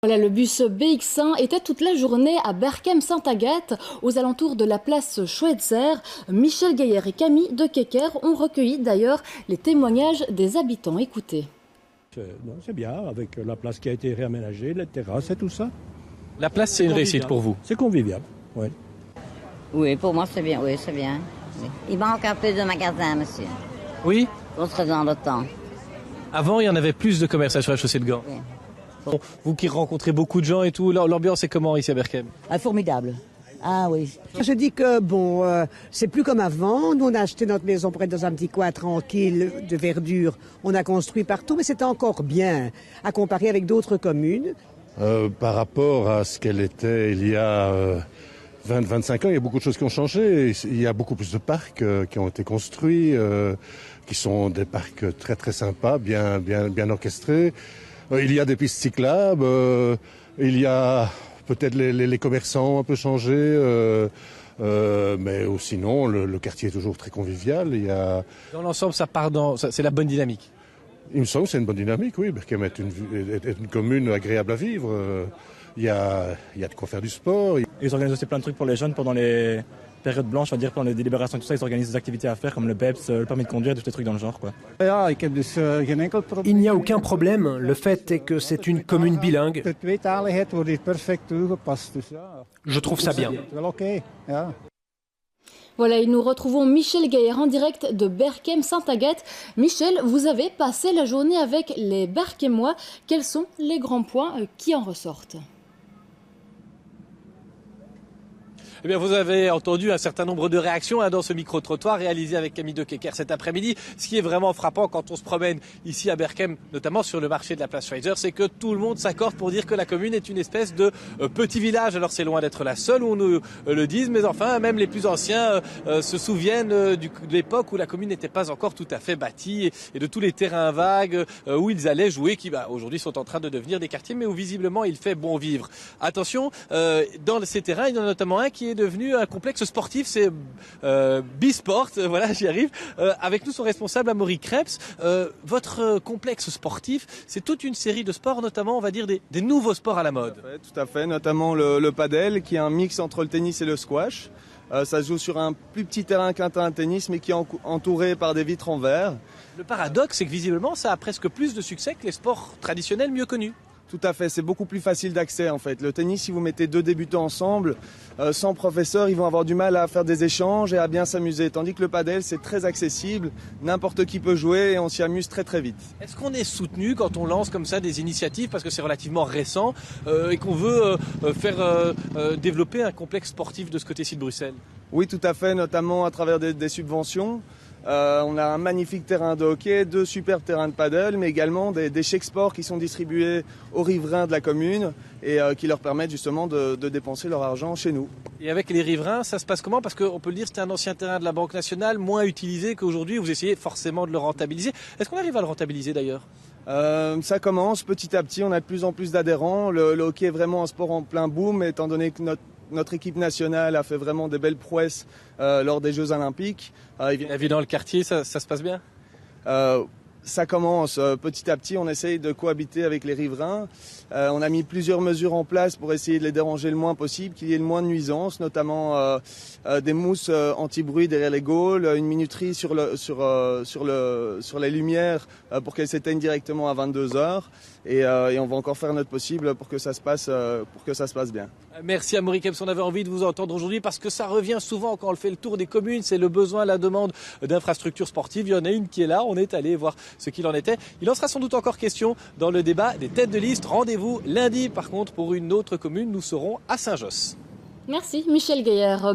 Voilà, le bus BX1 était toute la journée à Berchem-Sainte-Agathe, aux alentours de la place Schweitzer. Michel Gaillard et Camille de Kecker ont recueilli d'ailleurs les témoignages des habitants. Écoutez. C'est bien, avec la place qui a été réaménagée, les terrasses et tout ça. La place, c'est une réussite pour vous? C'est convivial, oui. Oui, pour moi, c'est bien, oui, c'est bien. Il manque un peu de magasins, monsieur. Oui? On serait dans le temps. Avant, il y en avait plus de commerces sur la chaussée de Gand. Oui. Bon, vous qui rencontrez beaucoup de gens et tout, l'ambiance est comment ici à Berchem? Formidable. Ah oui. Je dis que c'est plus comme avant. Nous, on a acheté notre maison pour être dans un petit coin tranquille de verdure. On a construit partout, mais c'est encore bien à comparer avec d'autres communes. Par rapport à ce qu'elle était il y a 20-25 ans, il y a beaucoup de choses qui ont changé. Il y a beaucoup plus de parcs qui ont été construits, qui sont des parcs très très sympas, bien orchestrés. Il y a des pistes cyclables, il y a peut-être les commerçants ont un peu changé, mais sinon le quartier est toujours très convivial. Dans l'ensemble, c'est la bonne dynamique. Il me semble que c'est une bonne dynamique, oui. Berchem est une commune agréable à vivre. Il y a de quoi faire du sport. Ils organisent aussi plein de trucs pour les jeunes pendant les périodes blanches, on va dire, pendant les délibérations et tout ça. Ils organisent des activités à faire comme le BEPS, le permis de conduire, tous les trucs dans le genre, quoi. Il n'y a aucun problème. Le fait est que c'est une commune bilingue. Je trouve ça bien. Voilà, et nous retrouvons Michel Gaillard en direct de Berchem-Sainte-Agathe. Michel, vous avez passé la journée avec les Berchemois. Quels sont les grands points qui en ressortent ? Eh bien, vous avez entendu un certain nombre de réactions dans ce micro-trottoir réalisé avec Camille de Kecker cet après-midi. Ce qui est vraiment frappant quand on se promène ici à Berchem, notamment sur le marché de la place Schweitzer, c'est que tout le monde s'accorde pour dire que la commune est une espèce de petit village. Alors c'est loin d'être la seule où on nous le dise, mais enfin, même les plus anciens se souviennent de l'époque où la commune n'était pas encore tout à fait bâtie et de tous les terrains vagues où ils allaient jouer, qui aujourd'hui sont en train de devenir des quartiers, mais où visiblement il fait bon vivre. Attention, dans ces terrains, il y en a notamment un qui est devenu un complexe sportif, c'est Bisport, voilà, j'y arrive. Avec nous son responsable, Amaury Krebs. Votre complexe sportif, c'est toute une série de sports, notamment, on va dire, des nouveaux sports à la mode. Tout à fait, notamment le padel, qui est un mix entre le tennis et le squash. Ça se joue sur un plus petit terrain qu'un terrain de tennis, mais qui est entouré par des vitres en verre. Le paradoxe, c'est que visiblement, ça a presque plus de succès que les sports traditionnels mieux connus. Tout à fait, c'est beaucoup plus facile d'accès en fait. Le tennis, si vous mettez deux débutants ensemble, sans professeur, ils vont avoir du mal à faire des échanges et à bien s'amuser. Tandis que le padel, c'est très accessible, n'importe qui peut jouer et on s'y amuse très très vite. Est-ce qu'on est soutenu quand on lance comme ça des initiatives, parce que c'est relativement récent, et qu'on veut faire développer un complexe sportif de ce côté-ci de Bruxelles? Oui, tout à fait, notamment à travers des subventions. On a un magnifique terrain de hockey, 2 super terrains de paddle, mais également des chèques sport qui sont distribués aux riverains de la commune et qui leur permettent justement de dépenser leur argent chez nous. Et avec les riverains, ça se passe comment? Parce qu'on peut le dire, c'était un ancien terrain de la Banque nationale, moins utilisé qu'aujourd'hui. Vous essayez forcément de le rentabiliser. Est-ce qu'on arrive à le rentabiliser d'ailleurs? Ça commence petit à petit, on a de plus en plus d'adhérents. Le hockey est vraiment un sport en plein boom, étant donné que notre équipe nationale a fait vraiment des belles prouesses lors des Jeux Olympiques. La vie dans le quartier, ça se passe bien? Ça commence petit à petit, on essaye de cohabiter avec les riverains. On a mis plusieurs mesures en place pour essayer de les déranger le moins possible, qu'il y ait le moins de nuisances, notamment des mousses anti-bruit derrière les gaules, une minuterie sur les lumières pour qu'elles s'éteignent directement à 22h. Et on va encore faire notre possible pour que ça se passe bien. Merci à Amaury Krebs, on avait envie de vous entendre aujourd'hui parce que ça revient souvent quand on fait le tour des communes, c'est le besoin, la demande d'infrastructures sportives. Il y en a une qui est là, on est allé voir ce qu'il en était. Il en sera sans doute encore question dans le débat des têtes de liste. Rendez-vous lundi par contre pour une autre commune, nous serons à Saint-Josse. Merci Michel Gaillard.